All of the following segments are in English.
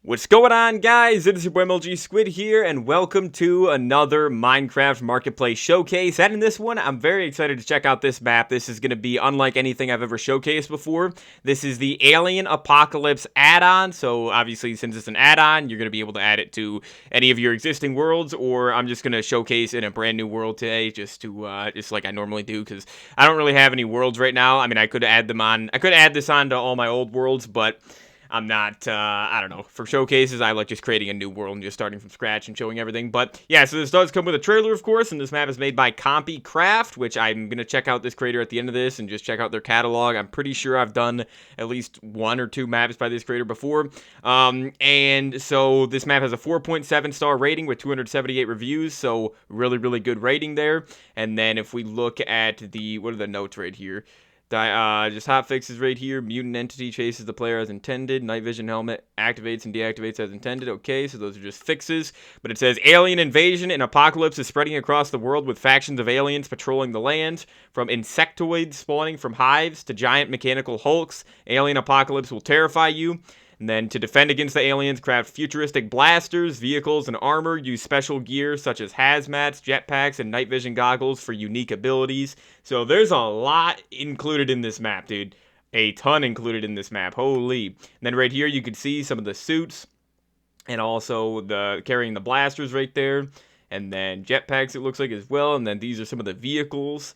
What's going on, guys? It is your boy MLG Squid here, and welcome to another Minecraft Marketplace showcase. And in this one, I'm very excited to check out this map. This is going to be unlike anything I've ever showcased before. This is the Alien Apocalypse add-on, so obviously since it's an add-on, you're going to be able to add it to any of your existing worlds, or I'm just going to showcase in a brand new world today, just like I normally do, because I don't really have any worlds right now. I mean, I could add this on to all my old worlds, but I'm not, I don't know, for showcases, I like just creating a new world and just starting from scratch and showing everything. But yeah, so this does come with a trailer, of course, and this map is made by CompyCraft, which I'm going to check out this creator at the end of this and just check out their catalog. I'm pretty sure I've done at least 1 or 2 maps by this creator before. And so this map has a 4.7 star rating with 278 reviews, so really, really good rating there. And then if we look at what are the notes right here? Just hot fixes right here. Mutant entity chases the player as intended. Night vision helmet activates and deactivates as intended. Okay, so those are just fixes. But it says alien invasion and apocalypse is spreading across the world with factions of aliens patrolling the land. From insectoids spawning from hives to giant mechanical hulks, alien apocalypse will terrify you. And then to defend against the aliens, craft futuristic blasters, vehicles, and armor. Use special gear such as hazmats, jetpacks, and night vision goggles for unique abilities. So there's a lot included in this map, dude. A ton included in this map. Holy. And then right here you can see some of the suits and also the carrying the blasters right there. And then jetpacks it looks like as well. And then these are some of the vehicles.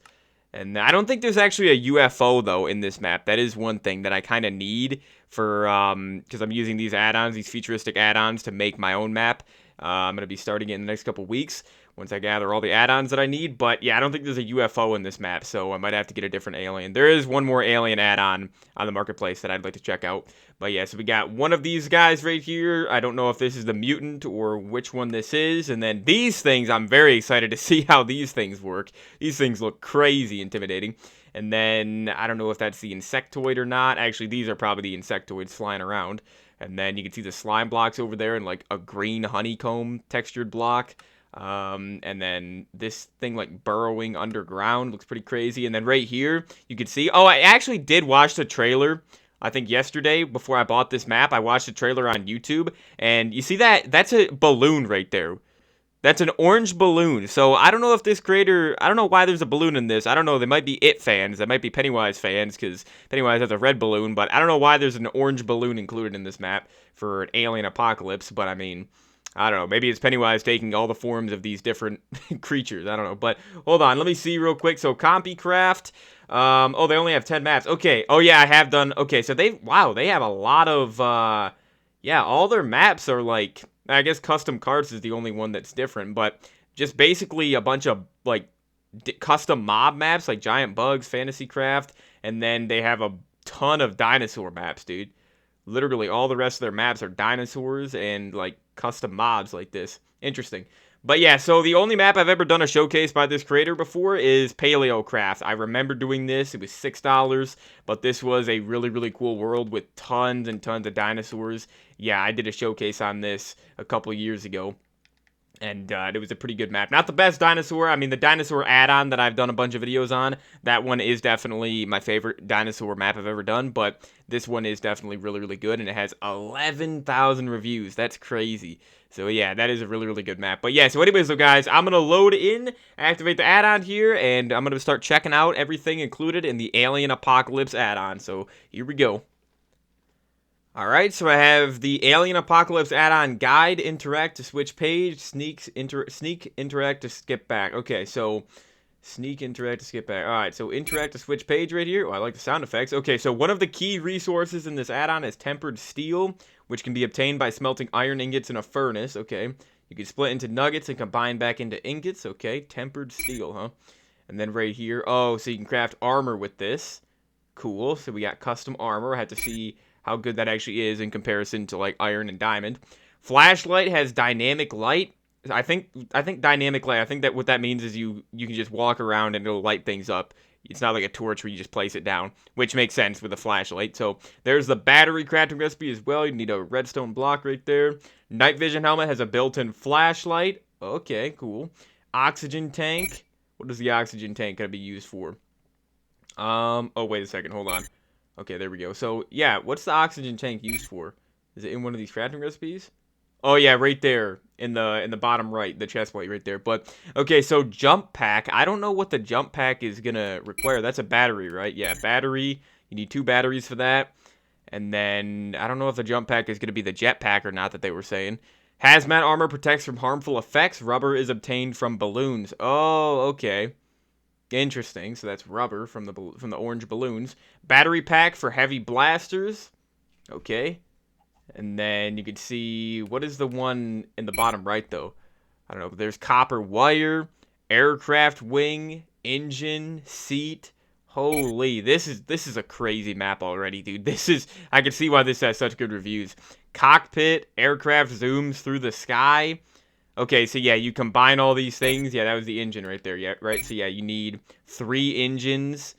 And I don't think there's actually a UFO, though, in this map. That is one thing that I kind of need for, because I'm using these add-ons, these futuristic add-ons to make my own map. I'm going to be starting it in the next couple weeks once I gather all the add-ons that I need. But, yeah, I don't think there's a UFO in this map, so I might have to get a different alien. There is one more alien add-on on the marketplace that I'd like to check out. But, yeah, so we got one of these guys right here. I don't know if this is the mutant or which one this is. And then these things, I'm very excited to see how these things work. These things look crazy intimidating. And then, I don't know if that's the insectoid or not. Actually, these are probably the insectoids flying around. And then you can see the slime blocks over there and like a green honeycomb textured block. And then this thing like burrowing underground looks pretty crazy. And then right here, you can see, oh, I actually did watch the trailer. I think yesterday, before I bought this map, I watched the trailer on YouTube. And you see that? That's a balloon right there. That's an orange balloon. So I don't know if this creator, I don't know why there's a balloon in this. I don't know. They might be It fans. They might be Pennywise fans because Pennywise has a red balloon. But I don't know why there's an orange balloon included in this map for an alien apocalypse. But I mean, I don't know. Maybe it's Pennywise taking all the forms of these different creatures. I don't know. But hold on. Let me see real quick. So CompyCraft. Oh, they only have 10 maps. Okay. Oh, yeah, I have done. Okay, so they have a lot of, yeah, all their maps are like, I guess custom cards is the only one that's different, but just basically a bunch of like custom mob maps like Giant Bugs, Fantasy Craft, and then they have a ton of dinosaur maps, dude. Literally all the rest of their maps are dinosaurs and like custom mobs like this. Interesting. But yeah, so the only map I've ever done a showcase by this creator before is PaleoCraft. I remember doing this. It was $6, but this was a really, really cool world with tons and tons of dinosaurs. Yeah, I did a showcase on this a couple years ago. And it was a pretty good map. Not the best dinosaur. I mean, the dinosaur add-on that I've done a bunch of videos on, that one is definitely my favorite dinosaur map I've ever done. But this one is definitely really, really good. And it has 11,000 reviews. That's crazy. So, yeah, that is a really, really good map. But, yeah, so anyways, so guys, I'm going to load in, activate the add-on here, and I'm going to start checking out everything included in the Alien Apocalypse add-on. So, here we go. Alright, so I have the Alien Apocalypse add-on guide, interact to switch page, sneak, interact to skip back. Okay, so sneak, interact to skip back. Alright, so interact to switch page right here. Oh, I like the sound effects. Okay, so one of the key resources in this add-on is tempered steel, which can be obtained by smelting iron ingots in a furnace. Okay, you can split into nuggets and combine back into ingots. Okay, tempered steel, huh? And then right here, oh, so you can craft armor with this. Cool, so we got custom armor. I had to see how good that actually is in comparison to like iron and diamond. Flashlight has dynamic light. I think dynamic light. I think that what that means is you can just walk around and it'll light things up. It's not like a torch where you just place it down, which makes sense with a flashlight. So there's the battery crafting recipe as well. You need a redstone block right there. Night vision helmet has a built-in flashlight. Okay, cool. Oxygen tank. What is the oxygen tank gonna be used for? Oh, wait a second. Hold on. Okay, there we go. So, yeah, what's the oxygen tank used for? Is it in one of these crafting recipes? Oh yeah, right there in the bottom right, the chest plate right there. But okay, so jump pack. I don't know what the jump pack is gonna require. That's a battery, right? Yeah, battery. You need 2 batteries for that. And then I don't know if the jump pack is gonna be the jet pack or not that they were saying. Hazmat armor protects from harmful effects. Rubber is obtained from balloons. Oh, okay. Interesting. So that's rubber from the orange balloons. Battery pack for heavy blasters. Okay. And then you can see, what is the one in the bottom right, though? I don't know. But there's copper wire, aircraft wing, engine, seat. Holy, this is a crazy map already, dude. I can see why this has such good reviews. Cockpit, aircraft zooms through the sky. Okay, so yeah, you combine all these things. Yeah, that was the engine right there. Yeah, right. So yeah, you need 3 engines,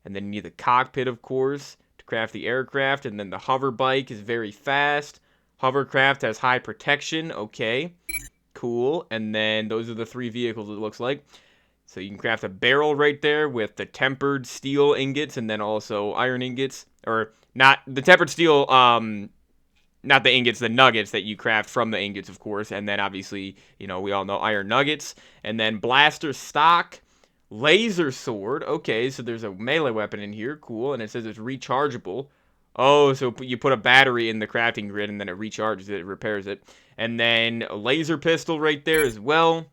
and then you need the cockpit, of course, craft the aircraft, and then the hover bike is very fast. Hovercraft has high protection. Okay, cool. And then those are the 3 vehicles, it looks like. So you can craft a barrel right there with the tempered steel ingots and then also iron ingots, or not the tempered steel, not the ingots, the nuggets that you craft from the ingots, of course. And then obviously, you know, we all know iron nuggets. And then blaster stock. Laser sword. Okay, so there's a melee weapon in here. Cool. And it says it's rechargeable. Oh, so you put a battery in the crafting grid and then it recharges it, repairs it. And then a laser pistol right there as well.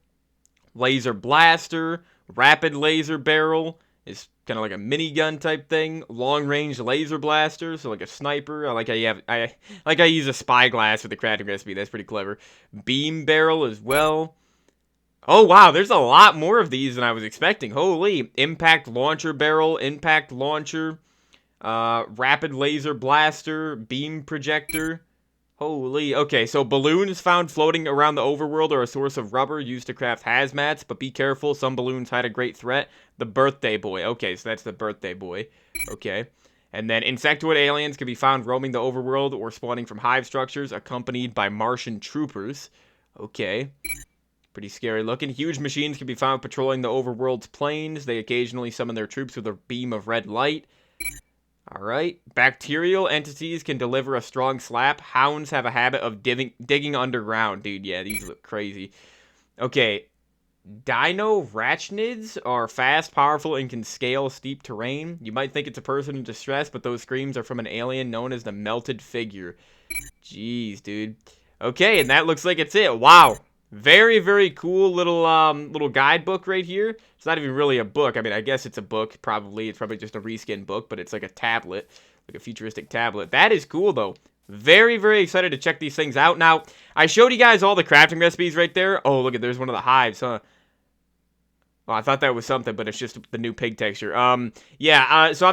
Laser blaster. Rapid laser barrel. Is kind of like a minigun type thing. Long range laser blaster, so like a sniper. I like how you use a spyglass for the crafting recipe. That's pretty clever. Beam barrel as well. Oh, wow, there's a lot more of these than I was expecting. Holy. Impact launcher barrel, impact launcher, rapid laser blaster, beam projector. Holy. Okay, so balloons found floating around the overworld are a source of rubber used to craft hazmats, but be careful, some balloons hide a great threat. The birthday boy. Okay, so that's the birthday boy. Okay. And then insectoid aliens can be found roaming the overworld or spawning from hive structures, accompanied by Martian troopers. Okay. Pretty scary looking. Huge machines can be found patrolling the overworld's plains. They occasionally summon their troops with a beam of red light. Alright. Bacterial entities can deliver a strong slap. Hounds have a habit of digging underground. Dude, yeah, these look crazy. Okay. Dino Rachnids are fast, powerful, and can scale steep terrain. You might think it's a person in distress, but those screams are from an alien known as the Melted Figure. Jeez, dude. Okay, and that looks like it's it. Wow. Very, very cool little guidebook right here. It's not even really a book. I mean, I guess it's a book, probably. It's probably just a reskin book, but it's like a tablet, like a futuristic tablet. That is cool, though. Very, very excited to check these things out. Now, I showed you guys all the crafting recipes right there. Oh, look, there's one of the hives, huh? Oh, I thought that was something, but it's just the new pig texture. So I'm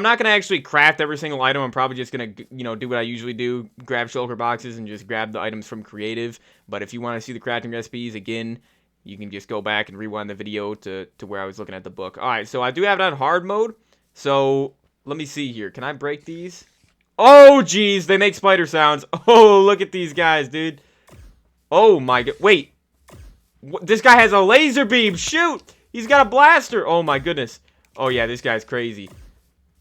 not going to actually craft every single item. I'm probably just going to, do what I usually do. Grab shulker boxes and just grab the items from creative. But if you want to see the crafting recipes, again, you can just go back and rewind the video to where I was looking at the book. All right, so I do have it on hard mode. So let me see here. Can I break these? Oh, geez, they make spider sounds. Oh, look at these guys, dude. Oh, my God. Wait. This guy has a laser beam. Shoot. He's got a blaster. Oh, my goodness. Oh, yeah, this guy's crazy.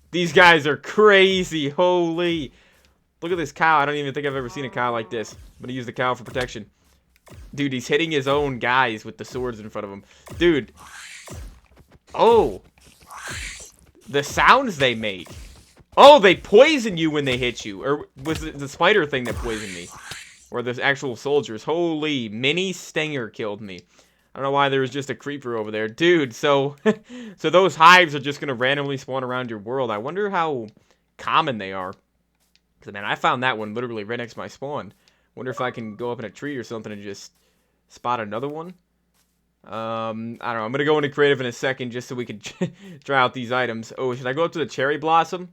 These guys are crazy. Holy. Look at this cow. I don't even think I've ever seen a cow like this. I'm going to use the cow for protection. Dude, he's hitting his own guys with the swords in front of him. Dude. Oh. The sounds they make. Oh, they poison you when they hit you. Or was it the spider thing that poisoned me? Or the actual soldiers. Holy. Mini Stinger killed me. I don't know why there was just a creeper over there. Dude, so those hives are just going to randomly spawn around your world. I wonder how common they are. Because, man, I found that one literally right next to my spawn. Wonder if I can go up in a tree or something and just spot another one. I don't know. I'm going to go into creative in a second just so we can try out these items. Oh, should I go up to the cherry blossom?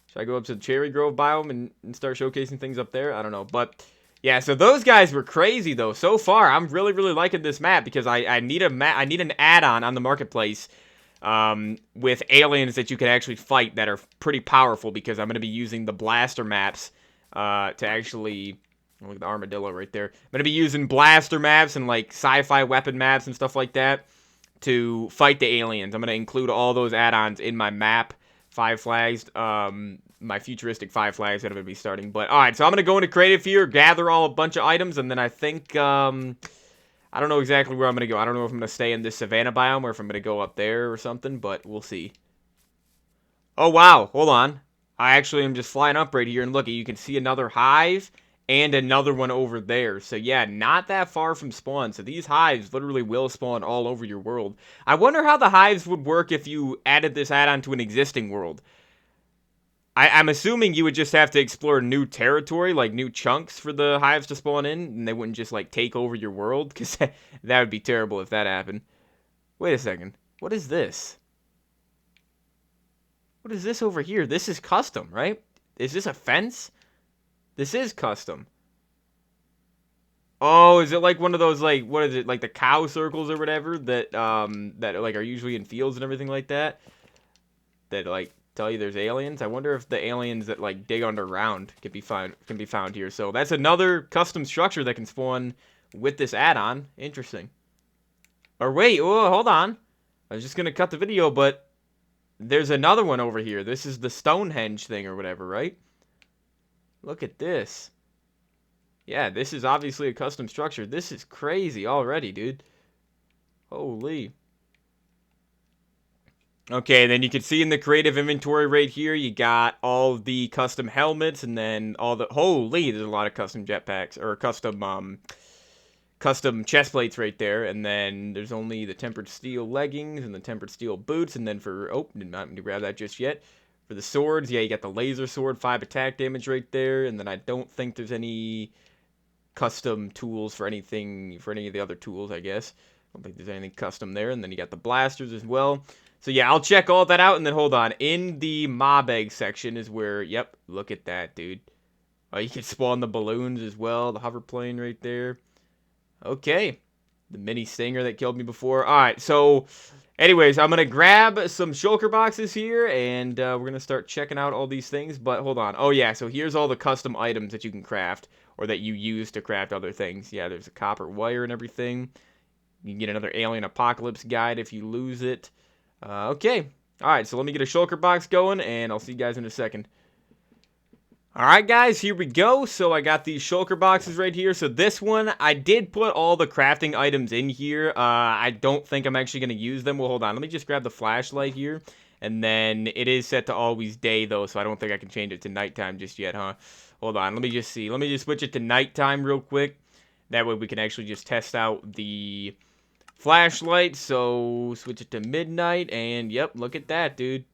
Should I go up to the cherry grove biome and start showcasing things up there? I don't know. But yeah, so those guys were crazy, though. So far, I'm really, really liking this map because I need an add-on on the marketplace with aliens that you can actually fight that are pretty powerful because I'm going to be using the blaster maps to actually... Look at the armadillo right there. I'm going to be using blaster maps and, like, sci-fi weapon maps and stuff like that to fight the aliens. I'm going to include all those add-ons in my map. 5 flags. my futuristic 5 flags that I'm going to be starting. But, alright, so I'm going to go into creative here, gather all a bunch of items, and then I think, I don't know exactly where I'm going to go. I don't know if I'm going to stay in this savanna biome or if I'm going to go up there or something, but we'll see. Oh, wow, hold on. I actually am just flying up right here, and look, you can see another hive and another one over there. So, yeah, not that far from spawn. So, these hives literally will spawn all over your world. I wonder how the hives would work if you added this add-on to an existing world. I'm assuming you would just have to explore new territory, like new chunks for the hives to spawn in, and they wouldn't just, like, take over your world, because that would be terrible if that happened. Wait a second. What is this? What is this over here? This is custom, right? Is this a fence? This is custom. Oh, is it like one of those, like, what is it, like the cow circles or whatever that, that, like, are usually in fields and everything like that? That, like, tell you there's aliens? I wonder if the aliens that, like, dig underground can be found here. So that's another custom structure that can spawn with this add-on. Interesting. Or wait, oh, hold on. I was just gonna cut the video, but there's another one over here. This is the Stonehenge thing or whatever, right? Look at this. Yeah, this is obviously a custom structure. This is crazy already, dude. Holy. Okay, then you can see in the creative inventory right here, you got all the custom helmets, and then all the... Holy, there's a lot of custom jetpacks, or custom chest plates right there, and then there's only the tempered steel leggings and the tempered steel boots, and then for, oh, did not need to grab that just yet. For the swords, yeah, you got the laser sword, 5 attack damage right there, and then I don't think there's any custom tools for anything, for any of the other tools, I guess. I don't think there's anything custom there, and then you got the blasters as well. So yeah, I'll check all that out, and then hold on. In the mob egg section is where, yep, look at that, dude. Oh, you can spawn the balloons as well, the hover plane right there. Okay. The mini stinger that killed me before. Alright, so anyways, I'm going to grab some shulker boxes here, and we're going to start checking out all these things. But hold on. Oh yeah, so here's all the custom items that you can craft, or that you use to craft other things. Yeah, there's a copper wire and everything. You can get another alien apocalypse guide if you lose it. Okay. Alright, so let me get a shulker box going, and I'll see you guys in a second. Alright guys, here we go. So I got these shulker boxes right here. So this one, I did put all the crafting items in here. I don't think I'm actually going to use them. Well, hold on. Let me just grab the flashlight here. And then it is set to always day though, so I don't think I can change it to nighttime just yet, huh? Hold on, let me just see. Let me just switch it to nighttime real quick. That way we can actually just test out the flashlight. So switch it to midnight, and yep, look at that, dude.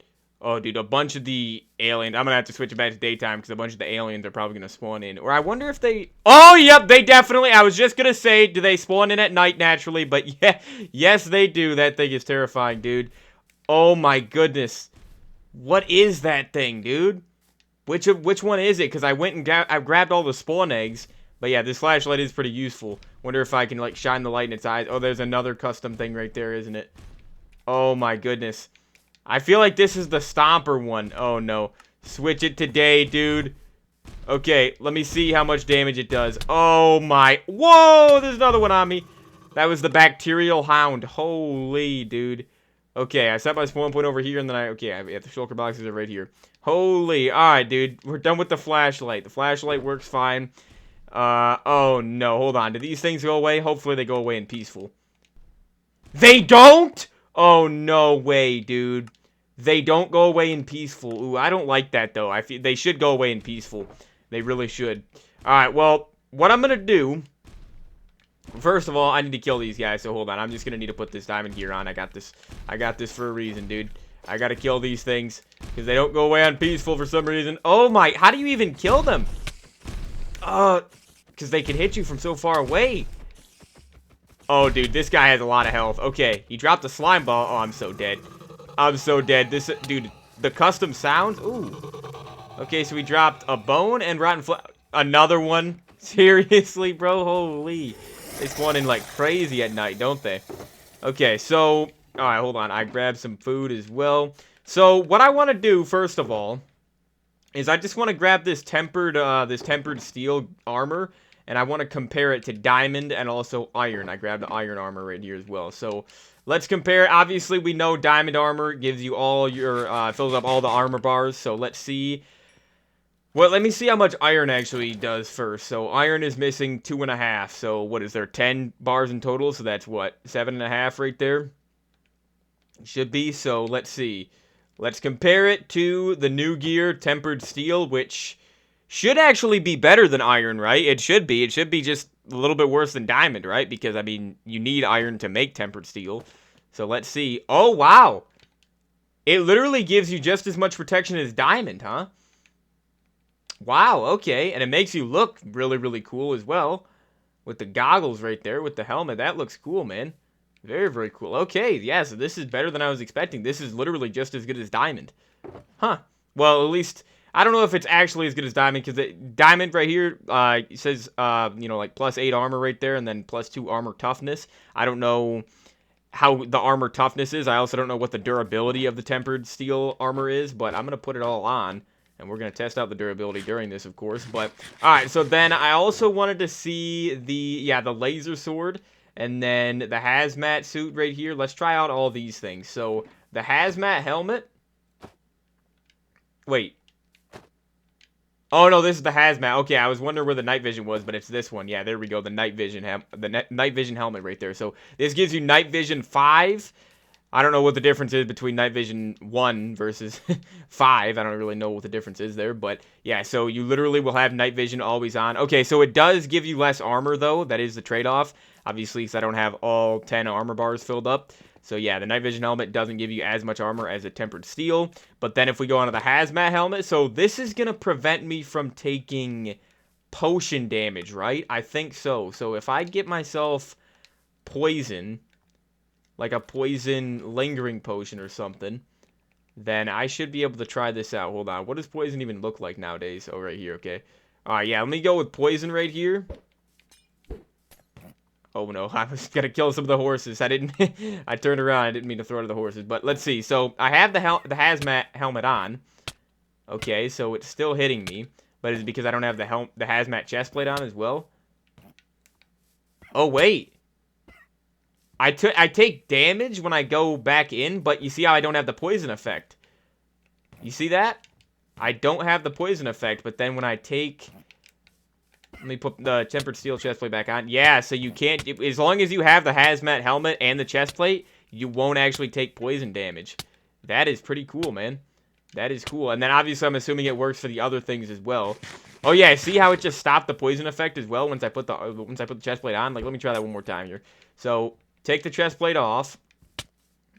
Oh, dude, a bunch of the aliens. I'm going to have to switch it back to daytime because a bunch of the aliens are probably going to spawn in. Or I wonder if they... Oh, yep, they definitely... I was just going to say, do they spawn in at night naturally? But yeah, yes, they do. That thing is terrifying, dude. Oh, my goodness. What is that thing, dude? Which one is it? Because I went and I grabbed all the spawn eggs. But yeah, this flashlight is pretty useful. Wonder if I can, like, shine the light in its eyes. Oh, there's another custom thing right there, isn't it? Oh, my goodness. I feel like this is the Stomper one. Oh, no. Switch it to day, dude. Okay, let me see how much damage it does. Oh, my. Whoa, there's another one on me. That was the Bacterial Hound. Holy, dude. Okay, I set my spawn point over here, and then okay, I have the shulker boxes are right here. Holy. Alright, dude. We're done with the flashlight. The flashlight works fine. Oh, no. Hold on. Do these things go away? Hopefully they go away in peaceful. They don't?! Oh, no way, dude. They don't go away in peaceful. Ooh, I don't like that, though. I feel they should go away in peaceful. They really should. Alright, well, what I'm gonna do... First of all, I need to kill these guys, so hold on. I'm just gonna need to put this diamond gear on. I got this for a reason, dude. I gotta kill these things, because they don't go away on peaceful for some reason. Oh, my... How do you even kill them? Because they can hit you from so far away. Oh, dude, this guy has a lot of health. Okay, he dropped a slime ball. Oh, I'm so dead. I'm so dead. This, dude, the custom sounds. Ooh. Okay, so we dropped a bone and rotten flesh. Another one. Seriously, bro? Holy. They spawn in like crazy at night, don't they? Okay, so, all right, hold on. I grabbed some food as well. So, what I want to do, first of all, is I just want to grab this tempered steel armor. And I want to compare it to diamond and also iron. I grabbed the iron armor right here as well. So, let's compare. Obviously, we know diamond armor gives you all your, fills up all the armor bars. So, let's see Well, let me see how much iron actually does first. So iron is missing 2.5. So what is there? 10 bars in total. So that's what, 7.5 right there. Should be. So let's see. Let's compare it to the new gear, tempered steel, which should actually be better than iron, right? It should be. It should be just a little bit worse than diamond, right? Because I mean, you need iron to make tempered steel. So let's see. Oh wow, it literally gives you just as much protection as diamond, huh? Wow, okay. And it makes you look really, really cool as well. With the goggles right there, with the helmet. That looks cool, man. Very, very cool. Okay, yeah, so this is better than I was expecting. This is literally just as good as diamond. Huh. Well, at least, I don't know if it's actually as good as diamond, because diamond right here says, you know, like +8 armor right there, and then +2 armor toughness. I don't know how the armor toughness is. I also don't know what the durability of the tempered steel armor is, but I'm going to put it all on. And we're going to test out the durability during this, of course. But, alright, so then I also wanted to see the laser sword. And then the hazmat suit right here. Let's try out all these things. So, the hazmat helmet. Wait. Oh, no, this is the hazmat. Okay, I was wondering where the night vision was, but it's this one. Yeah, there we go. The night vision, night vision helmet right there. So, this gives you night vision 5. I don't know what the difference is between night vision 1 versus 5. I don't really know what the difference is there. But, yeah, so you literally will have night vision always on. Okay, so it does give you less armor, though. That is the trade-off. Obviously, because I don't have all 10 armor bars filled up. So, yeah, the night vision helmet doesn't give you as much armor as a tempered steel. But then if we go on to the hazmat helmet, so this is going to prevent me from taking potion damage, right? I think so. So, if I get myself poison, like a poison lingering potion or something, then I should be able to try this out. Hold on. What does poison even look like nowadays? Oh, right here. Okay. All right. Yeah. Let me go with poison right here. Oh, no. I was going to kill some of the horses. I didn't. I turned around. I didn't mean to throw to the horses. But let's see. So I have the hazmat helmet on. Okay. So it's still hitting me. But it's because I don't have the hazmat chest plate on as well. Oh, wait. I take damage when I go back in, but you see how I don't have the poison effect? You see that? I don't have the poison effect, but then when I take... Let me put the tempered steel chestplate back on. Yeah, so you can't... As long as you have the hazmat helmet and the chestplate, you won't actually take poison damage. That is pretty cool, man. That is cool. And then obviously I'm assuming it works for the other things as well. Oh yeah, see how it just stopped the poison effect as well once I put the chestplate on? Like, let me try that one more time here. So... Take the chest plate off,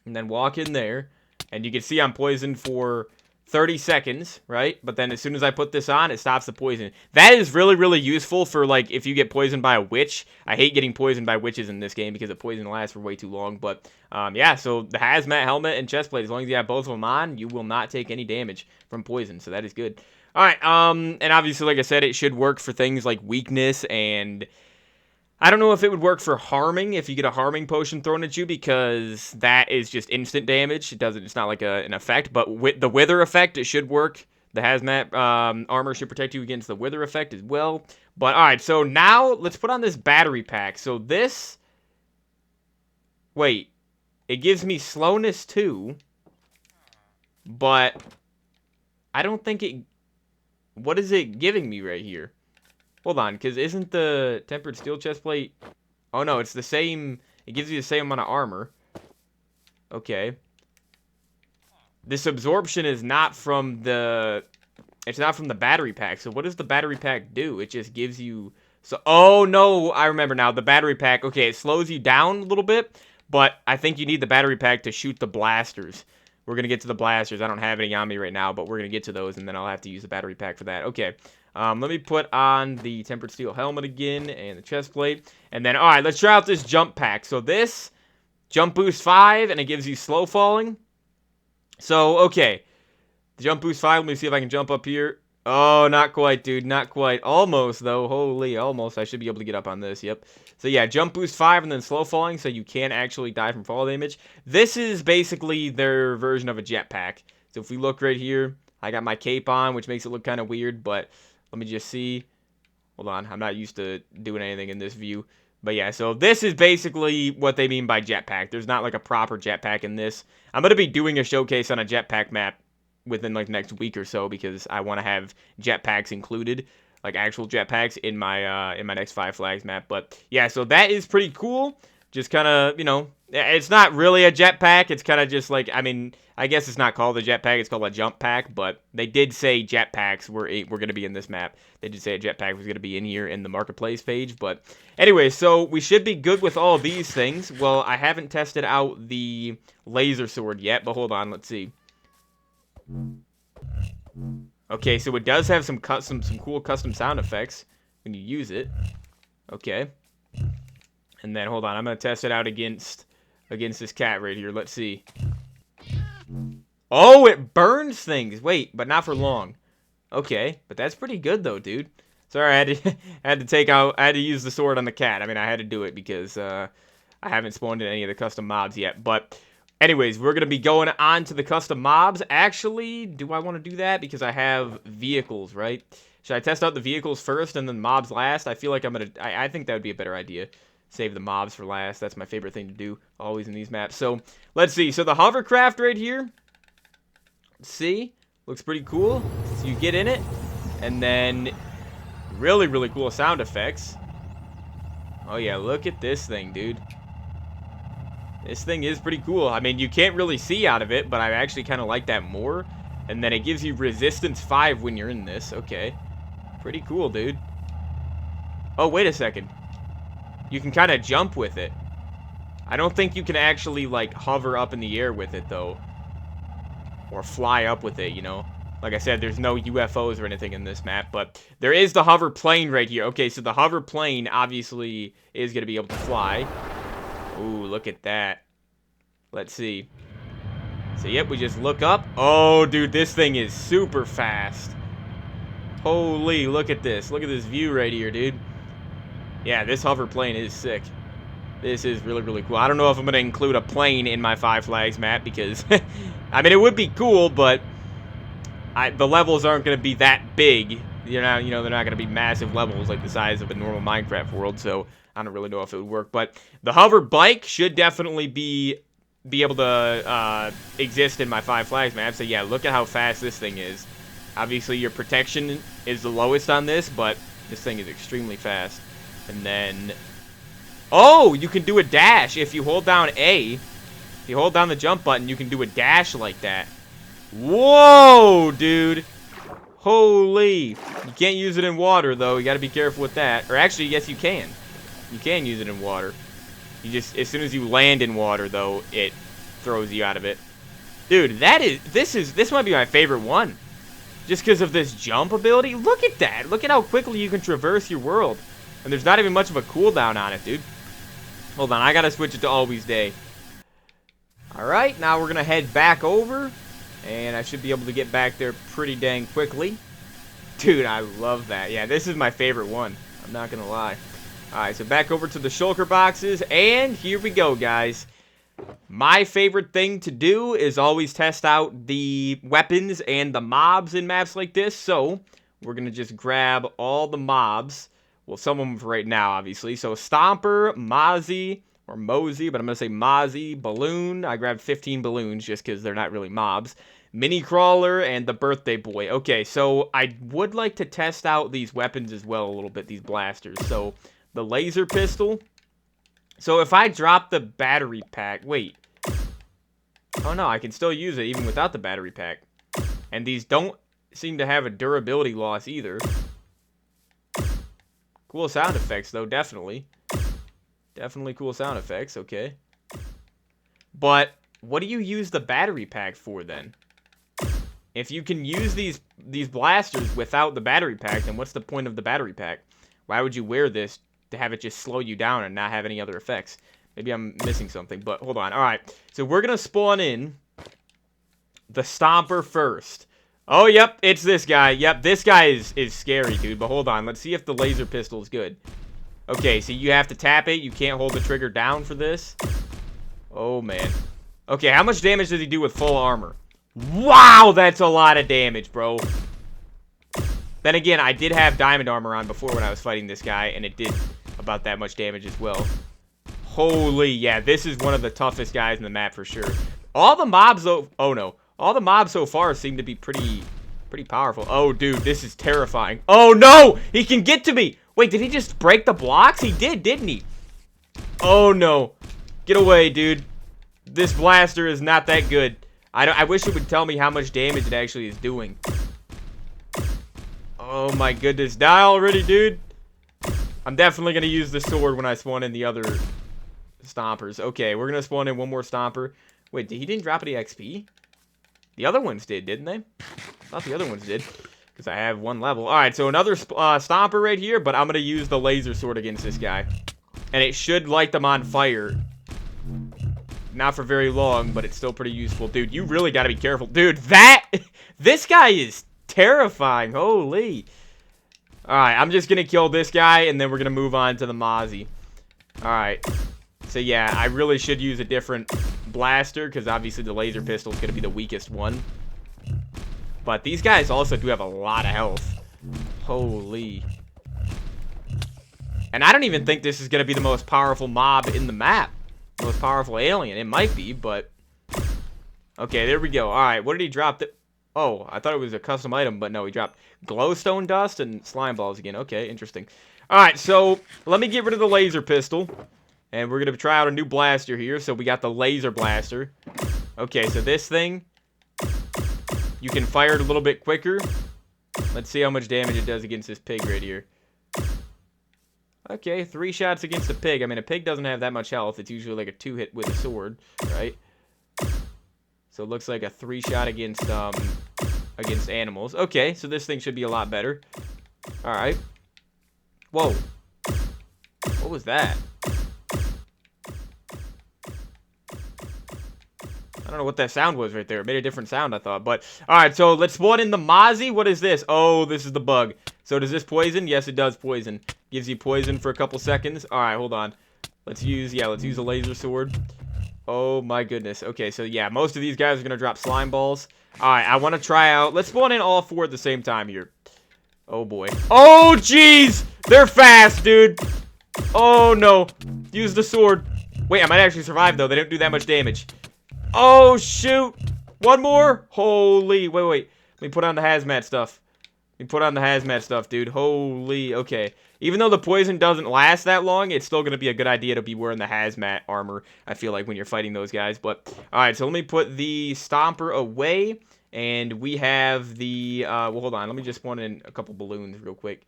and then walk in there, and you can see I'm poisoned for 30 seconds, right? But then as soon as I put this on, it stops the poison. That is really, really useful for, like, if you get poisoned by a witch. I hate getting poisoned by witches in this game because the poison lasts for way too long. But, yeah, so the hazmat helmet and chest plate, as long as you have both of them on, you will not take any damage from poison, so that is good. Alright, and obviously, like I said, it should work for things like weakness and... I don't know if it would work for harming, if you get a harming potion thrown at you, because that is just instant damage. It's not like an effect, but with the wither effect, it should work. The hazmat armor should protect you against the wither effect as well. But, alright, so now, let's put on this battery pack. So this... Wait. It gives me slowness too. But... I don't think it... What is it giving me right here? Hold on, because isn't the tempered steel chestplate... Oh, no, it's the same... It gives you the same amount of armor. Okay. This absorption is not from the... It's not from the battery pack. So what does the battery pack do? It just gives you... So, oh, no, I remember now. The battery pack... Okay, it slows you down a little bit. But I think you need the battery pack to shoot the blasters. We're going to get to the blasters. I don't have any on me right now, but we're going to get to those. And then I'll have to use the battery pack for that. Okay. Let me put on the tempered steel helmet again and the chest plate. And then, alright, let's try out this jump pack. So this, jump boost 5, and it gives you slow falling. So, okay. The jump boost 5, let me see if I can jump up here. Oh, not quite, dude, not quite. Almost, though. Holy, almost. I should be able to get up on this, yep. So, yeah, jump boost 5 and then slow falling, so you can actually die from fall damage. This is basically their version of a jetpack. So, if we look right here, I got my cape on, which makes it look kind of weird, but... Let me just see. Hold on. I'm not used to doing anything in this view. But yeah, so this is basically what they mean by jetpack. There's not like a proper jetpack in this. I'm going to be doing a showcase on a jetpack map within like the next week or so, because I want to have jetpacks included, like actual jetpacks in my next Five Flags map. But yeah, so that is pretty cool. Just kind of, you know, it's not really a jetpack. It's kind of just like, I mean, I guess it's not called a jetpack. It's called a jump pack. But they did say jetpacks were going to be in this map. They did say a jetpack was going to be in here in the marketplace page. But anyway, so we should be good with all these things. Well, I haven't tested out the laser sword yet, but hold on, let's see. Okay, so it does have some cool custom sound effects when you use it. Okay. And then, hold on, I'm going to test it out against this cat right here. Let's see. Oh, it burns things. Wait, but not for long. Okay, but that's pretty good, though, dude. Sorry, I had to use the sword on the cat. I mean, I had to do it because I haven't spawned in any of the custom mobs yet. But anyways, we're going to be going on to the custom mobs. Actually, do I want to do that? Because I have vehicles, right? Should I test out the vehicles first and then mobs last? I feel like I think that would be a better idea. Save the mobs for last. That's my favorite thing to do, always in these maps. So, let's see. So, the hovercraft right here, see, looks pretty cool. So, you get in it, and then really, really cool sound effects. Oh, yeah, look at this thing, dude. This thing is pretty cool. I mean, you can't really see out of it, but I actually kind of like that more. And then it gives you resistance 5 when you're in this. Okay. Pretty cool, dude. Oh, wait a second. You can kind of jump with it. I don't think you can actually, like, hover up in the air with it, though. Or fly up with it, you know. Like I said, there's no UFOs or anything in this map, but there is the hover plane right here. Okay, so the hover plane, obviously, is going to be able to fly. Ooh, look at that. Let's see. So, yep, we just look up. Oh, dude, this thing is super fast. Holy, look at this. Look at this view right here, dude. Yeah, this hover plane is sick. This is really, really cool. I don't know if I'm going to include a plane in my Five Flags map because, I mean, it would be cool, but the levels aren't going to be that big. They're not going to be massive levels like the size of a normal Minecraft world, so I don't really know if it would work. But the hover bike should definitely be able to exist in my Five Flags map. So, yeah, look at how fast this thing is. Obviously, your protection is the lowest on this, but this thing is extremely fast. And then, oh, you can do a dash if you hold down A. If you hold down the jump button, you can do a dash like that. Whoa, dude. Holy. You can't use it in water, though. You got to be careful with that. Or actually, yes, you can. You can use it in water. You just, as soon as you land in water, though, it throws you out of it. Dude, this might be my favorite one. Just because of this jump ability. Look at that. Look at how quickly you can traverse your world. And there's not even much of a cooldown on it, dude. Hold on, I gotta switch it to always day. Alright, now we're gonna head back over. And I should be able to get back there pretty dang quickly. Dude, I love that. Yeah, this is my favorite one. I'm not gonna lie. Alright, so back over to the shulker boxes. And here we go, guys. My favorite thing to do is always test out the weapons and the mobs in maps like this. So, we're gonna just grab all the mobs. Well, some of them for right now, obviously. So, Stomper, Mozzie, or Mosey, but I'm going to say Mozzie, Balloon. I grabbed 15 balloons just because they're not really mobs. Mini Crawler, and the Birthday Boy. Okay, so I would like to test out these weapons as well a little bit, these blasters. So, the laser pistol. So, if I drop the battery pack... Wait. Oh, no, I can still use it even without the battery pack. And these don't seem to have a durability loss either. Cool sound effects, though, definitely. Definitely cool sound effects, okay. But, what do you use the battery pack for, then? If you can use these blasters without the battery pack, then what's the point of the battery pack? Why would you wear this to have it just slow you down and not have any other effects? Maybe I'm missing something, but hold on. Alright, so we're going to spawn in the Stomper first. Oh, yep, it's this guy. Yep, this guy is scary, dude. But hold on, let's see if the laser pistol is good. Okay, so you have to tap it. You can't hold the trigger down for this. Oh, man. Okay, how much damage does he do with full armor? Wow, that's a lot of damage, bro. Then again, I did have diamond armor on before when I was fighting this guy, and it did about that much damage as well. Holy, yeah, this is one of the toughest guys in the map for sure. All the mobs, though... Oh, no. All the mobs so far seem to be pretty powerful. Oh, dude, this is terrifying. Oh, no! He can get to me! Wait, did he just break the blocks? He did, didn't he? Oh, no. Get away, dude. This blaster is not that good. I wish it would tell me how much damage it actually is doing. Oh, my goodness. Die already, dude. I'm definitely going to use the sword when I spawn in the other stompers. Okay, we're going to spawn in one more stomper. Wait, he didn't drop any XP? The other ones did, didn't they? I thought the other ones did. Because I have one level. Alright, so another stomper right here. But I'm going to use the laser sword against this guy. And it should light them on fire. Not for very long, but it's still pretty useful. Dude, you really got to be careful. Dude, this guy is terrifying. Holy. Alright, I'm just going to kill this guy. And then we're going to move on to the Mozzie. Alright. So yeah, I really should use a different blaster, because obviously the laser pistol is going to be the weakest one. But these guys also do have a lot of health. Holy. And I don't even think this is going to be the most powerful mob in the map. Most powerful alien. It might be, but... Okay, there we go. Alright, what did he drop? Oh, I thought it was a custom item, but no, he dropped glowstone dust and slime balls again. Okay, interesting. Alright, so let me get rid of the laser pistol. And we're going to try out a new blaster here. So we got the laser blaster. Okay, so this thing, you can fire it a little bit quicker. Let's see how much damage it does against this pig right here. Okay, 3 shots against a pig. I mean, a pig doesn't have that much health. It's usually like a 2-hit with a sword, right? So it looks like a 3-shot against animals. Okay, so this thing should be a lot better. All right. Whoa. What was that? I don't know what that sound was right there. It made a different sound, I thought. But, alright, so let's spawn in the Mozzie. What is this? Oh, this is the bug. So does this poison? Yes, it does poison. Gives you poison for a couple seconds. Alright, hold on. Let's use a laser sword. Oh my goodness. Okay, so yeah, most of these guys are going to drop slime balls. Alright, I want to try out. Let's spawn in all 4 at the same time here. Oh boy. Oh, jeez! They're fast, dude. Oh, no. Use the sword. Wait, I might actually survive, though. They don't do that much damage. Oh, shoot. One more. Holy. Wait. Let me put on the hazmat stuff. Dude. Holy. Okay. Even though the poison doesn't last that long, it's still going to be a good idea to be wearing the hazmat armor, I feel like, when you're fighting those guys. But, alright, so let me put the stomper away. And we have the, well, hold on. Let me just spawn in a couple balloons real quick.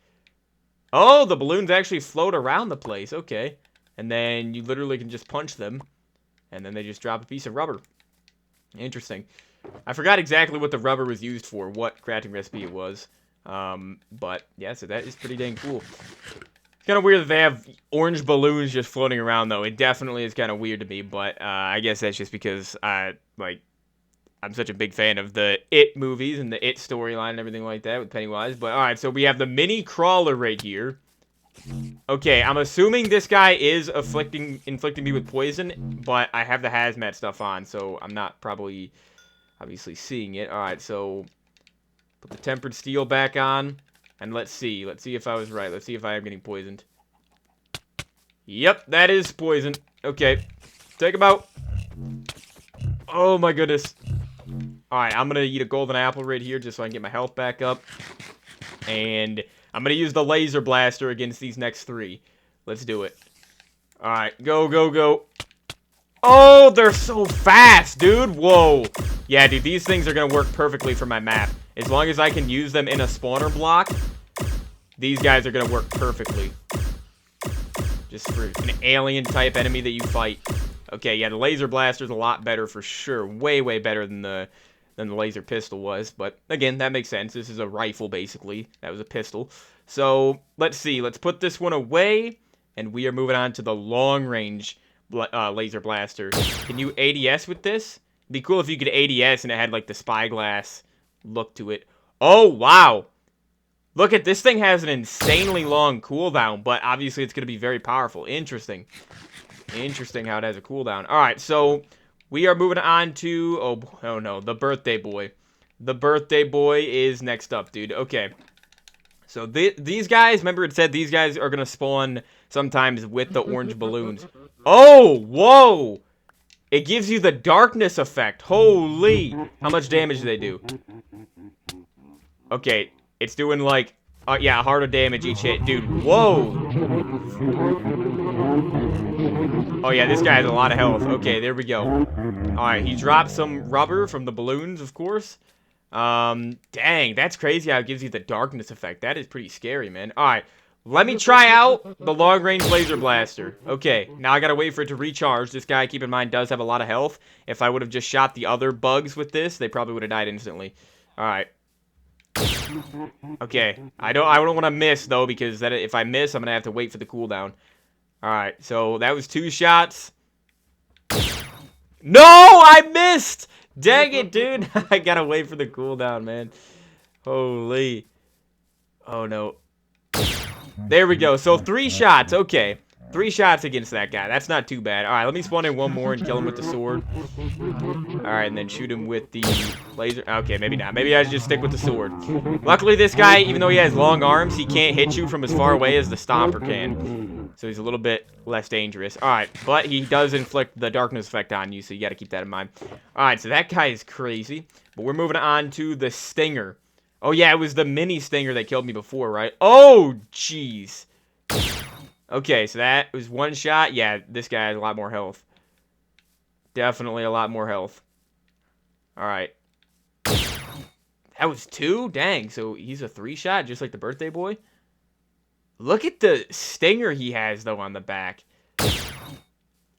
Oh, the balloons actually float around the place. Okay. And then you literally can just punch them. And then they just drop a piece of rubber. Interesting. I forgot exactly what the rubber was used for, what crafting recipe it was. But, yeah, so that is pretty dang cool. It's kind of weird that they have orange balloons just floating around, though. It definitely is kind of weird to me, but I guess that's just because, I'm such a big fan of the It movies and the It storyline and everything like that with Pennywise. But, alright, so we have the mini crawler right here. Okay, I'm assuming this guy is inflicting me with poison, but I have the hazmat stuff on, so I'm not probably, obviously, seeing it. Alright, so put the tempered steel back on, and let's see. Let's see if I was right. Let's see if I am getting poisoned. Yep, that is poison. Okay, take him out. Oh my goodness. Alright, I'm gonna eat a golden apple right here just so I can get my health back up. And I'm going to use the laser blaster against these next 3. Let's do it. Alright, go. Oh, they're so fast, dude. Whoa. Yeah, dude, these things are going to work perfectly for my map. As long as I can use them in a spawner block, these guys are going to work perfectly. Just for an alien-type enemy that you fight. Okay, yeah, the laser blaster's a lot better for sure. Way better than the laser pistol was. But, again, that makes sense. This is a rifle, basically. That was a pistol. So, let's see. Let's put this one away. And we are moving on to the long-range laser blaster. Can you ADS with this? It'd be cool if you could ADS and it had, like, the spyglass look to it. Oh, wow. Look at this thing has an insanely long cooldown. But, obviously, it's going to be very powerful. Interesting. Interesting how it has a cooldown. Alright, so we are moving on to, oh no, the birthday boy. The birthday boy is next up, dude. Okay. So these guys, remember it said these guys are going to spawn sometimes with the orange balloons. Oh, whoa. It gives you the darkness effect. Holy. How much damage do they do? Okay, it's doing like, yeah, harder damage each hit. Dude, whoa. Oh yeah, this guy has a lot of health. Okay, there we go. Alright, he dropped some rubber from the balloons, of course. Dang, that's crazy how it gives you the darkness effect. That is pretty scary, man. Alright, let me try out the long-range laser blaster. Okay, now I gotta wait for it to recharge. This guy, keep in mind, does have a lot of health. If I would have just shot the other bugs with this, they probably would have died instantly. Alright. Okay, I don't want to miss, though, because if I miss, I'm gonna have to wait for the cooldown. Alright, so that was 2 shots. No, I missed! Dang it, dude. I gotta wait for the cooldown, man. Holy. Oh, no. There we go. So 3 shots. Okay. 3 shots against that guy. That's not too bad. Alright, let me spawn in one more and kill him with the sword. Alright, and then shoot him with the laser. Okay, maybe not. Maybe I should just stick with the sword. Luckily, this guy, even though he has long arms, he can't hit you from as far away as the Stomper can. So he's a little bit less dangerous. Alright, but he does inflict the darkness effect on you, so you gotta keep that in mind. Alright, so that guy is crazy. But we're moving on to the Stinger. Oh, yeah, it was the mini Stinger that killed me before, right? Oh, jeez. Okay, so that was 1 shot. Yeah, this guy has a lot more health. Definitely a lot more health. Alright. That was 2? Dang, so he's a 3 shot, just like the birthday boy? Look at the Stinger he has, though, on the back.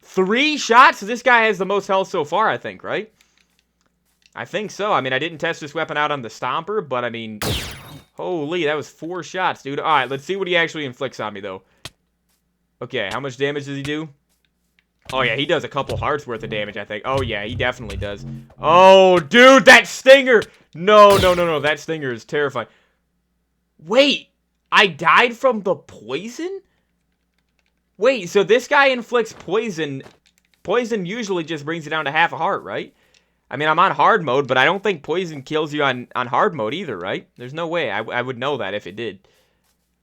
3 shots? So this guy has the most health so far, I think, right? I think so. I mean, I didn't test this weapon out on the Stomper, but, I mean... Holy, that was 4 shots, dude. Alright, let's see what he actually inflicts on me, though. Okay, how much damage does he do? Oh, yeah, he does a couple hearts worth of damage, I think. Oh, yeah, he definitely does. Oh, dude, that Stinger! No, no, no, no, that Stinger is terrifying. Wait, I died from the poison? Wait, so this guy inflicts poison. Poison usually just brings you down to half a heart, right? I mean, I'm on hard mode, but I don't think poison kills you on hard mode either, right? There's no way. I would know that if it did.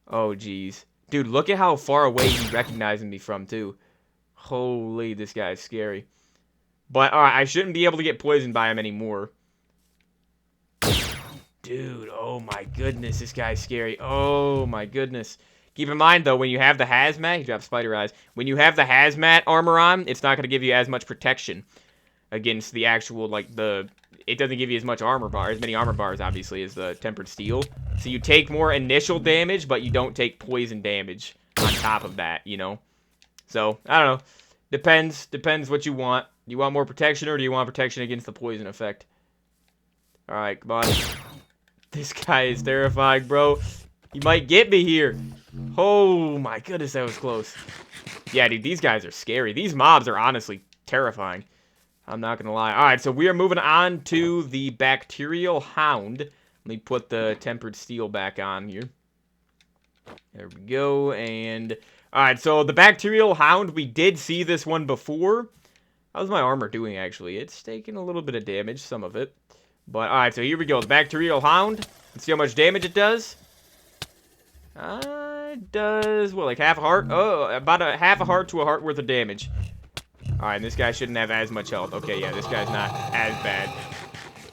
Oh, jeez. Dude, look at how far away he's recognizing me from, too. Holy, this guy is scary. But, alright, I shouldn't be able to get poisoned by him anymore. Dude, oh my goodness, this guy's scary. Oh my goodness. Keep in mind, though, when you have the hazmat, he drops spider eyes. When you have the hazmat armor on, it's not going to give you as much protection against the actual, like, it doesn't give you as much armor bar, as many armor bars, obviously, as the tempered steel. So you take more initial damage, but you don't take poison damage on top of that, you know? So, I don't know. Depends what you want. Do you want more protection, or do you want protection against the poison effect? Alright, come on. This guy is terrifying, bro. He might get me here. Oh my goodness, that was close. Yeah, dude, these guys are scary. These mobs are honestly terrifying. I'm not gonna lie. Alright, so we are moving on to the Bacterial Hound. Let me put the tempered steel back on here. There we go, and... Alright, so the Bacterial Hound, we did see this one before. How's my armor doing, actually? It's taking a little bit of damage, some of it. But, alright, so here we go. The Bacterial Hound. Let's see how much damage it does. It does, what, like half a heart? Oh, about a half a heart to a heart worth of damage. Alright, this guy shouldn't have as much health. Okay, yeah, this guy's not as bad.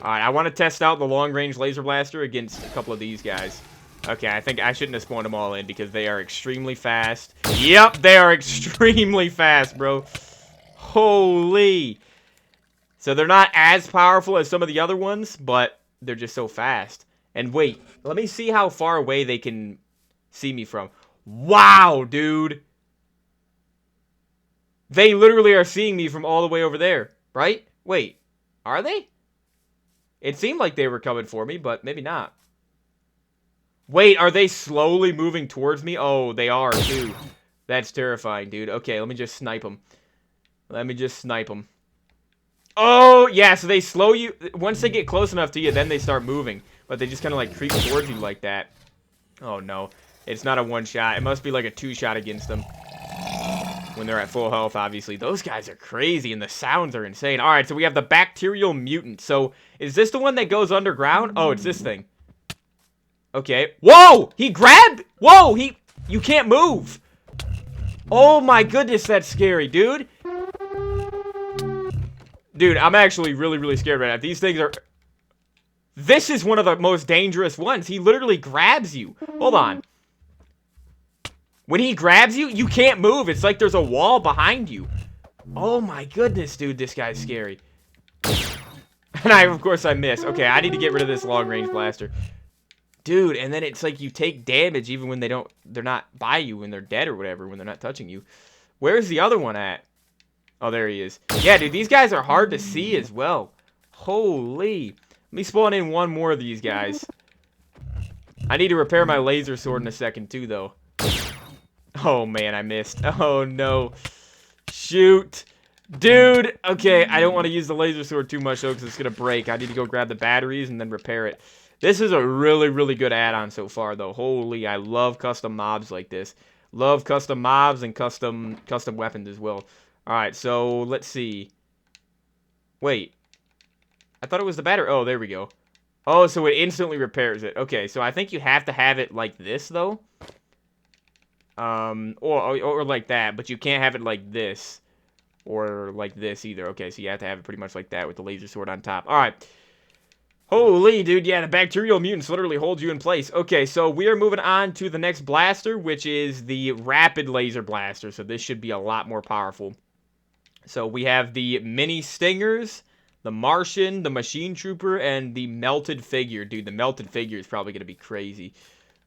Alright, I want to test out the long-range laser blaster against a couple of these guys. Okay, I think I shouldn't have spawned them all in because they are extremely fast. Yep, they are extremely fast, bro. Holy. So they're not as powerful as some of the other ones, but they're just so fast. And wait, let me see how far away they can see me from. Wow, dude. They literally are seeing me from all the way over there, right? Wait, are they? It seemed like they were coming for me, but maybe not. Wait, are they slowly moving towards me? Oh, they are, too. That's terrifying, dude. Okay, let me just snipe them. Let me just snipe them. Oh, yeah, so they slow you. Once they get close enough to you, then they start moving. But they just kind of, like, creep towards you like that. Oh, no. It's not a one-shot. It must be, like, a two-shot against them. When they're at full health, obviously. Those guys are crazy, and the sounds are insane. Alright, so we have the Bacterial Mutant. So, is this the one that goes underground? Oh, it's this thing. Okay. Whoa! He grabbed... Whoa! You can't move! Oh my goodness, that's scary, dude. Dude, I'm actually really, really scared right now. These things are... This is one of the most dangerous ones. He literally grabs you. Hold on. When he grabs you, you can't move. It's like there's a wall behind you. Oh my goodness, dude. This guy's scary. And of course, I miss. Okay, I need to get rid of this long-range blaster. Dude, and then it's like you take damage even when they're not by you, when they're dead or whatever, when they're not touching you. Where's the other one at? Oh, there he is. Yeah, dude, these guys are hard to see as well. Holy. Let me spawn in one more of these guys. I need to repair my laser sword in a second, too, though. Oh, man, I missed. Oh, no. Shoot. Dude. Okay, I don't want to use the laser sword too much, though, because it's going to break. I need to go grab the batteries and then repair it. This is a really, really good add-on so far, though. Holy, I love custom mobs like this. Love custom mobs and custom weapons as well. Alright, so let's see. Wait. I thought it was the battery. Oh, there we go. Oh, so it instantly repairs it. Okay, so I think you have to have it like this, though. Or like that, but you can't have it like this. Or like this either. Okay, so you have to have it pretty much like that with the laser sword on top. Alright. Holy, dude, yeah, the bacterial mutants literally hold you in place. Okay, so we are moving on to the next blaster, which is the rapid laser blaster. So this should be a lot more powerful. So we have the mini stingers, the Martian, the machine trooper, and the melted figure. Dude, the melted figure is probably going to be crazy.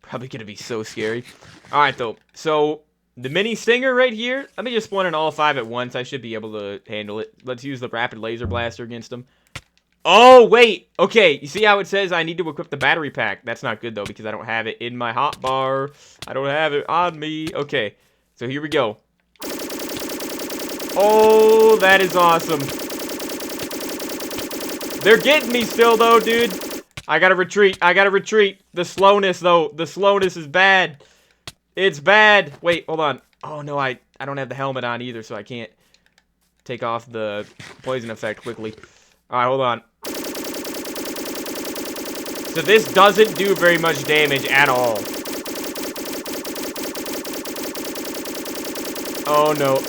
Probably going to be so scary. Alright, though. So the mini stinger right here, let me just spawn in all 5 at once. I should be able to handle it. Let's use the rapid laser blaster against them. Oh, wait. Okay, you see how it says I need to equip the battery pack? That's not good, though, because I don't have it in my hotbar. I don't have it on me. Okay, so here we go. Oh, that is awesome. They're getting me still, though, dude. I gotta retreat. I gotta retreat. The slowness, though. The slowness is bad. It's bad. Wait, hold on. Oh, no, I don't have the helmet on either, so I can't take off the poison effect quickly. Alright, hold on. So this doesn't do very much damage at all. Oh, no.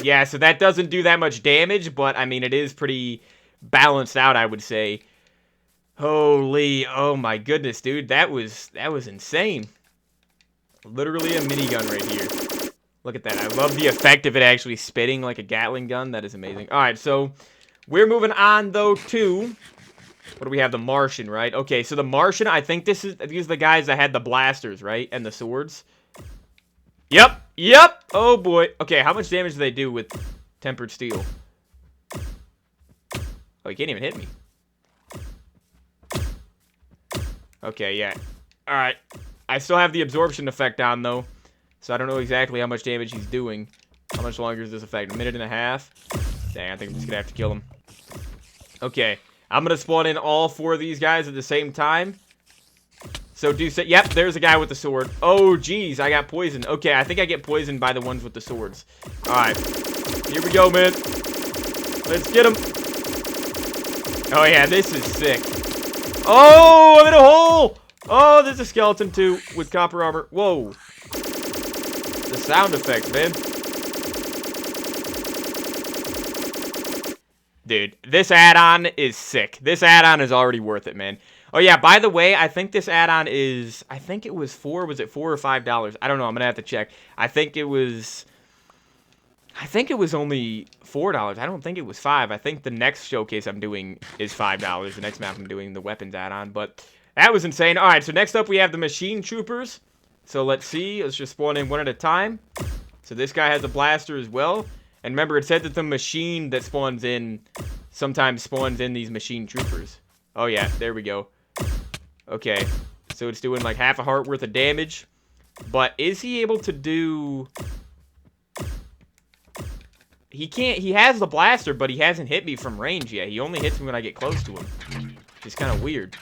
Yeah, so that doesn't do that much damage, but, I mean, it is pretty balanced out, I would say. Holy, oh my goodness, dude. That was insane. Literally a minigun right here. Look at that. I love the effect of it actually spitting like a Gatling gun. That is amazing. Alright, so we're moving on, though, to... What do we have? The Martian, right? Okay, so the Martian, I think these are the guys that had the blasters, right? And the swords. Yep, yep! Oh, boy. Okay, how much damage do they do with tempered steel? Oh, he can't even hit me. Okay, yeah. Alright. I still have the absorption effect on, though. So I don't know exactly how much damage he's doing. How much longer is this effect? A minute and a half? Dang, I think I'm just gonna have to kill him. Okay. I'm gonna spawn in all 4 of these guys at the same time. So yep, there's a guy with the sword. Oh, geez, I got poisoned. Okay, I think I get poisoned by the ones with the swords. Alright. Here we go, man. Let's get him. Oh, yeah, this is sick. Oh, I'm in a hole! Oh, there's a skeleton, too, with copper armor. Whoa. The sound effects, man. Dude, this add-on is sick. This add-on is already worth it, man. Oh, yeah, by the way, I think this add-on is... I think it was was it $4 or $5? I don't know, I'm gonna have to check. I think it was only $4. I don't think it was $5. I think the next showcase I'm doing is $5. The next map I'm doing, the weapons add-on, but that was insane. All right, so next up we have the machine troopers. So let's see. Let's just spawn in one at a time. So this guy has a blaster as well. And remember, it said that the machine that spawns in sometimes spawns in these machine troopers. Oh, yeah, there we go. Okay, so it's doing like half a heart worth of damage. But is he able to do... He can't... He has the blaster, but he hasn't hit me from range yet. He only hits me when I get close to him. Which is kind of weird.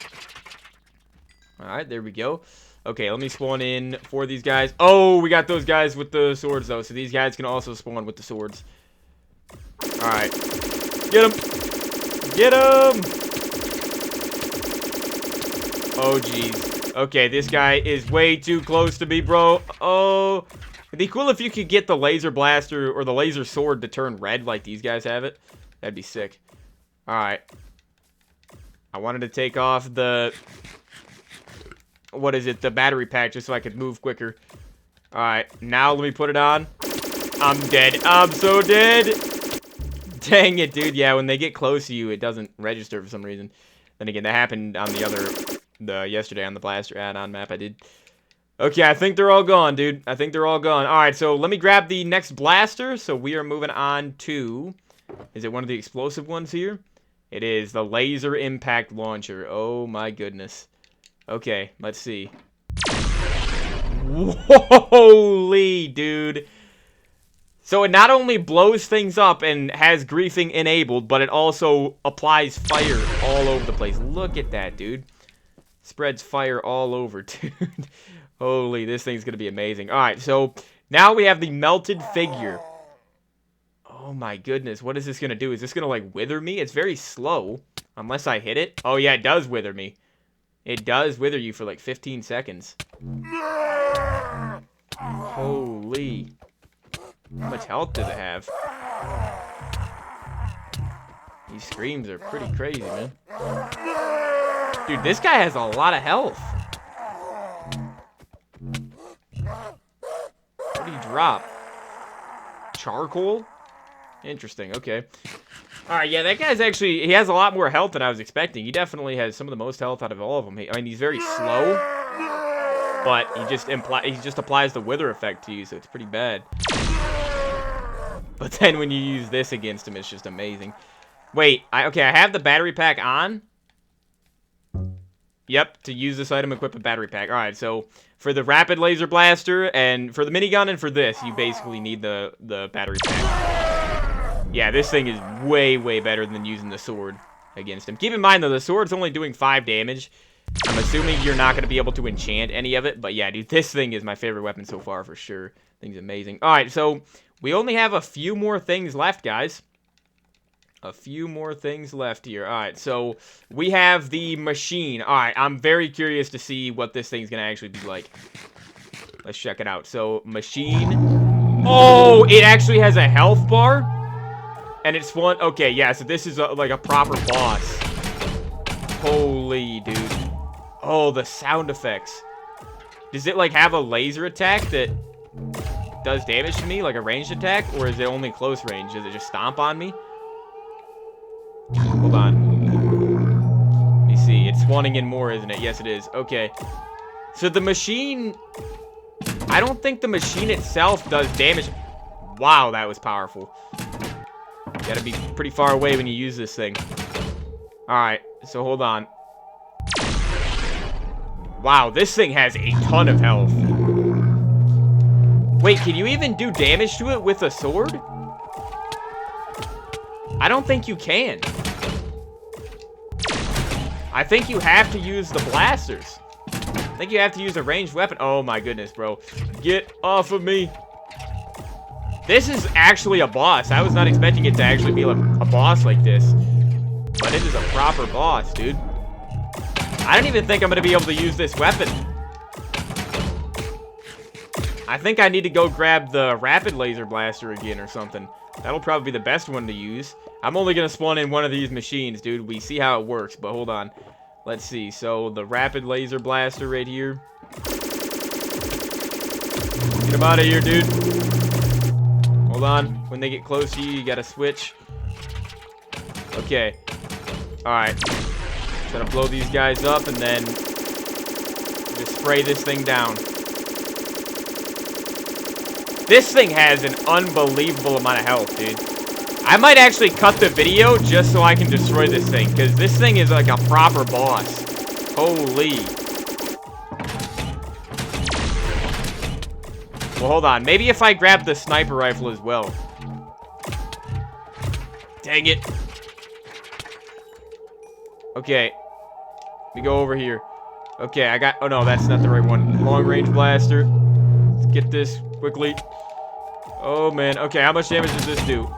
Alright, there we go. Okay, let me spawn in 4 of these guys. Oh, we got those guys with the swords, though. So these guys can also spawn with the swords. Alright. Get him! Get him! Oh, jeez. Okay, this guy is way too close to me, bro. Oh. It'd be cool if you could get the laser blaster or the laser sword to turn red like these guys have it. That'd be sick. Alright. I wanted to take off the... What is it? The battery pack, just so I could move quicker. Alright, now let me put it on. I'm dead. I'm so dead! Dang it, dude. Yeah, when they get close to you, it doesn't register for some reason. Then again, that happened on yesterday on the blaster add-on map I did. Okay, I think they're all gone, dude. I think they're all gone. Alright, so let me grab the next blaster. So we are moving on to... Is it one of the explosive ones here? It is the laser impact launcher. Oh my goodness. Okay, let's see. Holy, dude. So it not only blows things up and has griefing enabled, but it also applies fire all over the place. Look at that, dude. Spreads fire all over, dude. Holy, this thing's gonna be amazing. Alright, so now we have the melted figure. Oh my goodness, what is this gonna do? Is this gonna, like, wither me? It's very slow, unless I hit it. Oh yeah, it does wither me. It does wither you for, like, 15 seconds. Holy. How much health does it have? These screams are pretty crazy, man. Dude, this guy has a lot of health. What did he drop? Charcoal? Interesting, okay. Alright, yeah, that guy's actually... He has a lot more health than I was expecting. He definitely has some of the most health out of all of them. I mean, he's very slow. But he just applies the wither effect to you, so it's pretty bad. But then when you use this against him, it's just amazing. Wait, okay, I have the battery pack on. Yep, to use this item, equip a battery pack. Alright, so for the rapid laser blaster, and for the minigun, and for this, you basically need the battery pack. Yeah, this thing is way, way better than using the sword against him. Keep in mind, though, the sword's only doing 5 damage. I'm assuming you're not going to be able to enchant any of it. But yeah, dude, this thing is my favorite weapon so far for sure. Thing's amazing. Alright, so we only have a few more things left, guys. A few more things left here. Alright, so we have the machine. Alright, I'm very curious to see what this thing's going to actually be like. Let's check it out. So, machine. Oh, it actually has a health bar. And it's one... Okay, yeah, so this is like a proper boss. Holy, dude. Oh, the sound effects. Does it, like, have a laser attack that does damage to me? Like a ranged attack? Or is it only close range? Does it just stomp on me? Hold on. Let me see. It's spawning in more, isn't it? Yes, it is. Okay. So the machine... I don't think the machine itself does damage. Wow, that was powerful. You gotta be pretty far away when you use this thing. Alright, so hold on. Wow, this thing has a ton of health. Wait, can you even do damage to it with a sword? I don't think you can. I think you have to use the blasters. I think you have to use a ranged weapon. Oh my goodness, bro. Get off of me. This is actually a boss. I was not expecting it to actually be a boss like this. But it is a proper boss, dude. I don't even think I'm going to be able to use this weapon. I think I need to go grab the rapid laser blaster again or something. That'll probably be the best one to use. I'm only going to spawn in one of these machines, dude. We see how it works, but hold on. Let's see. So, the rapid laser blaster right here. Get him out of here, dude. Hold on. When they get close to you, you gotta switch. Okay. Alright. Trying to blow these guys up and then just spray this thing down. This thing has an unbelievable amount of health, dude. I might actually cut the video just so I can destroy this thing, because this thing is like a proper boss. Holy. Well, hold on. Maybe if I grab the sniper rifle as well. Dang it. Okay. Let me go over here. Okay, I got... Oh, no, that's not the right one. Long-range blaster. Let's get this quickly. Oh, man. Okay, how much damage does this do?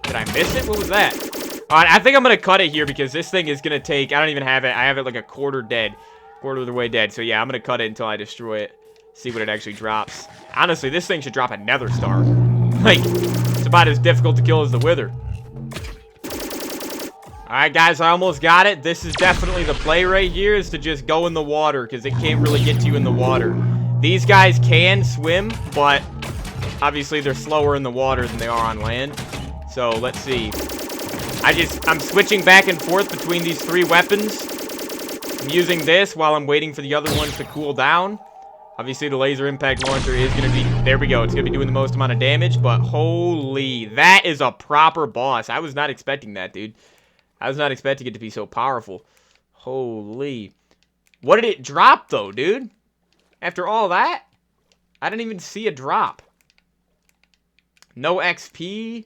Did I miss it? What was that? Alright, I think I'm going to cut it here because this thing is going to take... I don't even have it. I have it like a quarter dead. Quarter of the way dead. So, yeah, I'm going to cut it until I destroy it. See what it actually drops. Honestly, this thing should drop a nether star. Like, some about as difficult to kill as the Wither. Alright, guys, I almost got it. This is definitely the play right here, is to just go in the water, because it can't really get to you in the water. These guys can swim, but obviously they're slower in the water than they are on land. So, let's see. I'm switching back and forth between these 3 weapons. I'm using this while I'm waiting for the other ones to cool down. Obviously, the laser impact launcher is going to be... There we go. It's going to be doing the most amount of damage, but holy... That is a proper boss. I was not expecting that, dude. I was not expecting it to be so powerful. Holy. What did it drop, though, dude? After all that? I didn't even see a drop. No XP.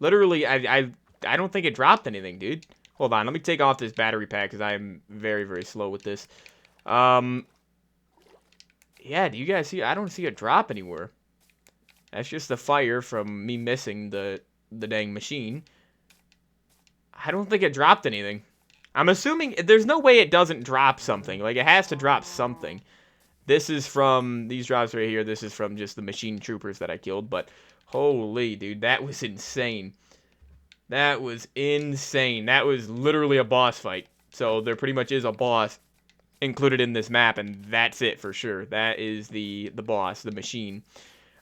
Literally, I don't think it dropped anything, dude. Hold on, let me take off this battery pack, because I am very, very slow with this. Yeah, do you guys see? I don't see a drop anywhere. That's just the fire from me missing the dang machine. I don't think it dropped anything. I'm assuming there's no way it doesn't drop something. Like, it has to drop something. This is from these drops right here. This is from just the machine troopers that I killed. But holy, dude, that was insane. That was insane. That was literally a boss fight. So there pretty much is a boss included in this map, and that's it for sure. That is the boss, the machine.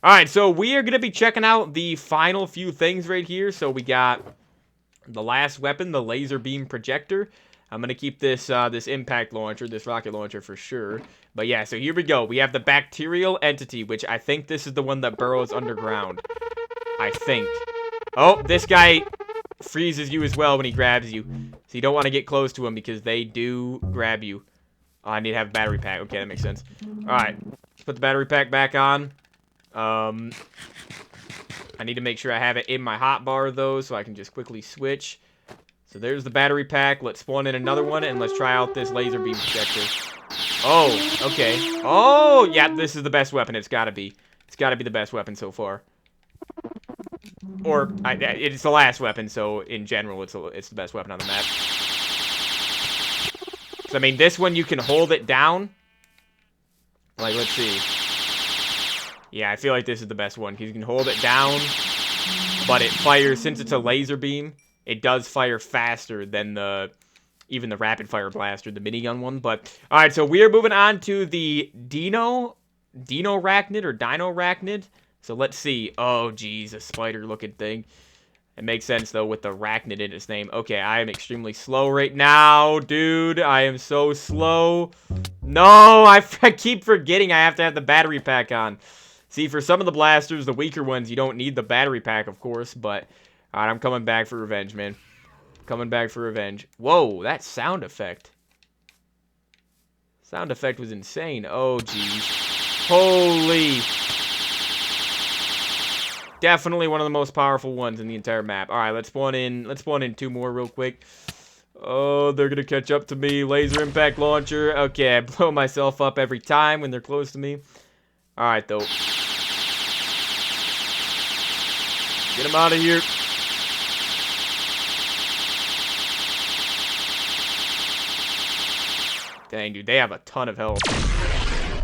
Alright, so we are going to be checking out the final few things right here. So we got the last weapon, the laser beam projector. I'm going to keep this this impact launcher, this rocket launcher for sure. But yeah, so here we go. We have the bacterial entity, which I think this is the one that burrows underground. I think. Oh, this guy freezes you as well when he grabs you. So you don't want to get close to him because they do grab you. Oh, I need to have a battery pack. Okay, that makes sense. Alright, let's put the battery pack back on. I need to make sure I have it in my hotbar, though, so I can just quickly switch. So there's the battery pack. Let's spawn in another one, and let's try out this laser beam projector. Oh, okay. Oh, yeah, this is the best weapon. It's got to be. It's got to be the best weapon so far. Or, it's the last weapon, so in general, it's the best weapon on the map. So, I mean, this one, you can hold it down. Like, let's see. Yeah, I feel like this is the best one, because you can hold it down, but it fires, since it's a laser beam, it does fire faster than even the rapid fire blaster, the minigun one. But, alright, so we are moving on to the Dino-Arachnid. So let's see. Oh, geez, a spider-looking thing. It makes sense, though, with the arachnid in its name. Okay, I am extremely slow right now, dude. I am so slow. No, I keep forgetting I have to have the battery pack on. See, for some of the blasters, the weaker ones, you don't need the battery pack, of course, but alright, I'm coming back for revenge, man. Coming back for revenge. Whoa, that sound effect. Sound effect was insane. Oh, jeez. Holy. Definitely one of the most powerful ones in the entire map. Alright, let's spawn in 2 more real quick. Oh, they're gonna catch up to me. Laser impact launcher. Okay, I blow myself up every time when they're close to me. Alright, though. Get him out of here. Dang, dude, they have a ton of health.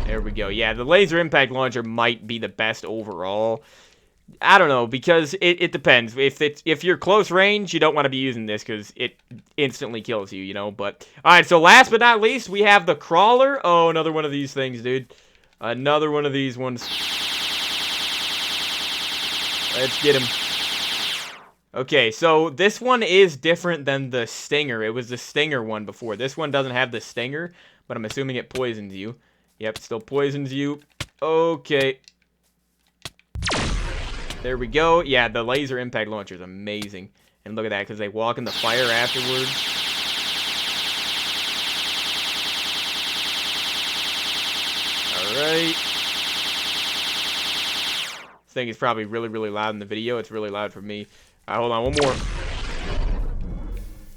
There we go. Yeah, the laser impact launcher might be the best overall. I don't know, because it depends. If you're close range, you don't want to be using this because it instantly kills you, you know. But alright, so last but not least, we have the crawler. Oh, another one of these things, dude. Another one of these ones. Let's get him. Okay, so this one is different than the stinger. It was the stinger one before. This one doesn't have the stinger, but I'm assuming it poisons you. Yep, still poisons you. Okay. There we go. Yeah, the laser impact launcher is amazing. And look at that, because they walk in the fire afterwards. Alright. This thing is probably really, really loud in the video. It's really loud for me. Alright, hold on. One more.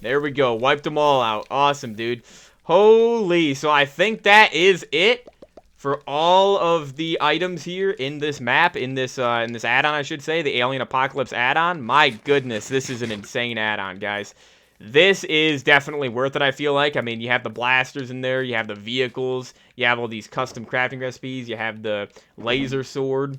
There we go. Wiped them all out. Awesome, dude. Holy. So I think that is it for all of the items here in this map, in this add-on, I should say, the Alien Apocalypse add-on. My goodness, this is an insane add-on, guys. This is definitely worth it, I feel like. I mean, you have the blasters in there, you have the vehicles, you have all these custom crafting recipes, you have the laser sword.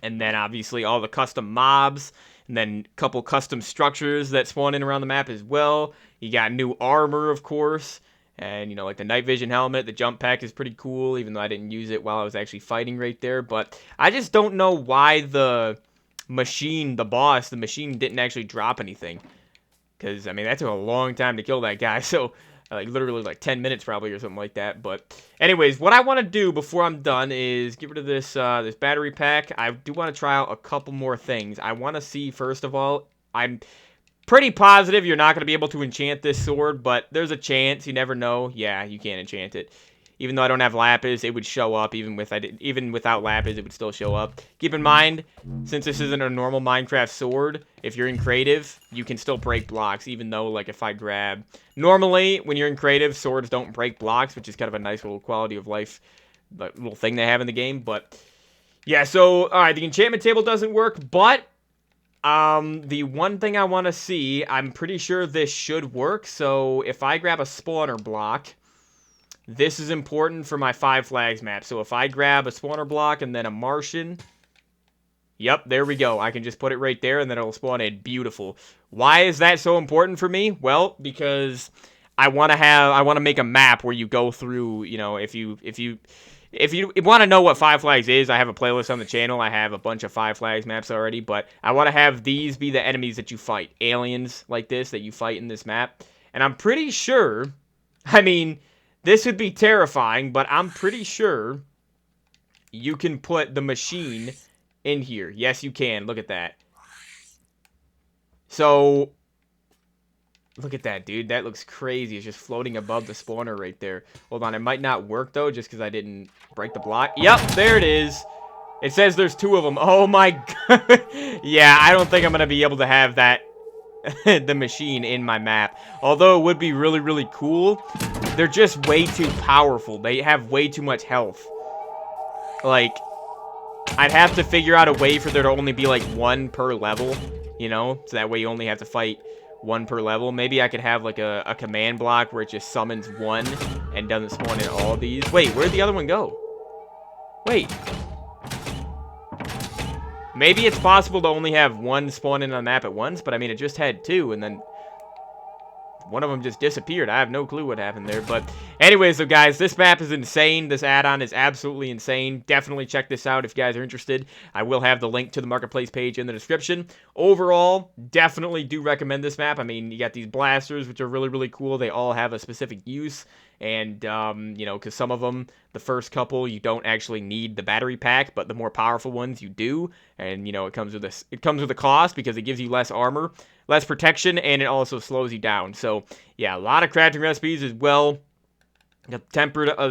And then obviously all the custom mobs, and then a couple custom structures that spawn in around the map as well. You got new armor, of course, and, you know, like the night vision helmet. The jump pack is pretty cool, even though I didn't use it while I was actually fighting right there. But I just don't know why the machine, the boss, the machine didn't actually drop anything. Because, I mean, that took a long time to kill that guy, so like literally like 10 minutes probably or something like that. But anyways, what I want to do before I'm done is get rid of this this battery pack. I do want to try out a couple more things. I want to see, first of all, I'm pretty positive you're not going to be able to enchant this sword, but there's a chance. You never know. Yeah, you can enchant it. Even though I don't have lapis, it would show up. Even without lapis, it would still show up. Keep in mind, since this isn't a normal Minecraft sword, if you're in creative, you can still break blocks. Even though, like, if I grab... Normally, when you're in creative, swords don't break blocks, which is kind of a nice little quality of life little thing they have in the game. But, yeah, so, alright, the enchantment table doesn't work, but... the one thing I want to see, I'm pretty sure this should work. So, if I grab a spawner block... This is important for my 5 flags map. So if I grab a spawner block and then a Martian... Yep, there we go. I can just put it right there and then it'll spawn in. Beautiful. Why is that so important for me? Well, because I want to make a map where you go through, you know, if you want to know what 5 flags is, I have a playlist on the channel. I have a bunch of 5 flags maps already, but I want to have these be the enemies that you fight. Aliens like this that you fight in this map. And I'm pretty sure, I mean... This would be terrifying, but I'm pretty sure you can put the machine in here. Yes, you can. Look at that. So, look at that, dude. That looks crazy. It's just floating above the spawner right there. Hold on. It might not work, though, just because I didn't break the block. Yep, there it is. It says there's 2 of them. Oh, my God. Yeah, I don't think I'm going to be able to have that, the machine in my map. Although it would be really, really cool. They're just way too powerful. They have way too much health. Like, I'd have to figure out a way for there to only be, like, 1 per level, you know? So that way you only have to fight 1 per level. Maybe I could have, like, a command block where it just summons 1 and doesn't spawn in all of these. Wait, where'd the other one go? Wait. Maybe it's possible to only have 1 spawn in on the map at once, but, I mean, it just had 2, and then... one of them just disappeared. I have no clue what happened there. But anyways, so guys, this map is insane. This add-on is absolutely insane. Definitely check this out if you guys are interested. I will have the link to the marketplace page in the description. Overall, definitely do recommend this map. I mean, you got these blasters, which are really, really cool. They all have a specific use. And, you know, because some of them, the first couple, you don't actually need the battery pack, but the more powerful ones you do. And, you know, it comes with a cost because it gives you less armor, less protection, and it also slows you down. So, yeah, a lot of crafting recipes as well. The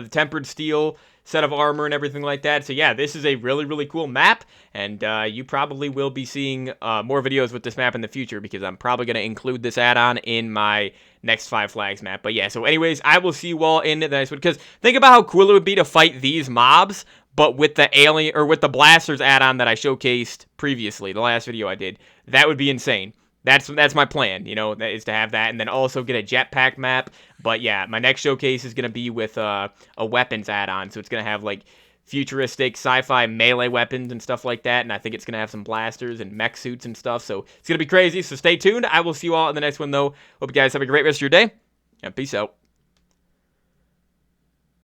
tempered steel set of armor and everything like that. So, yeah, this is a really, really cool map, and you probably will be seeing more videos with this map in the future because I'm probably going to include this add-on in my next 5 flags map. But, yeah, so anyways, I will see you all in the next one because think about how cool it would be to fight these mobs, but with the alien, or with the blasters add-on that I showcased previously, the last video I did. That would be insane. That's my plan, you know, that is to have that, and then also get a jetpack map. But yeah, my next showcase is going to be with a weapons add-on, so it's going to have, like, futuristic sci-fi melee weapons and stuff like that, and I think it's going to have some blasters and mech suits and stuff, so it's going to be crazy, so stay tuned. I will see you all in the next one, though. Hope you guys have a great rest of your day, and peace out.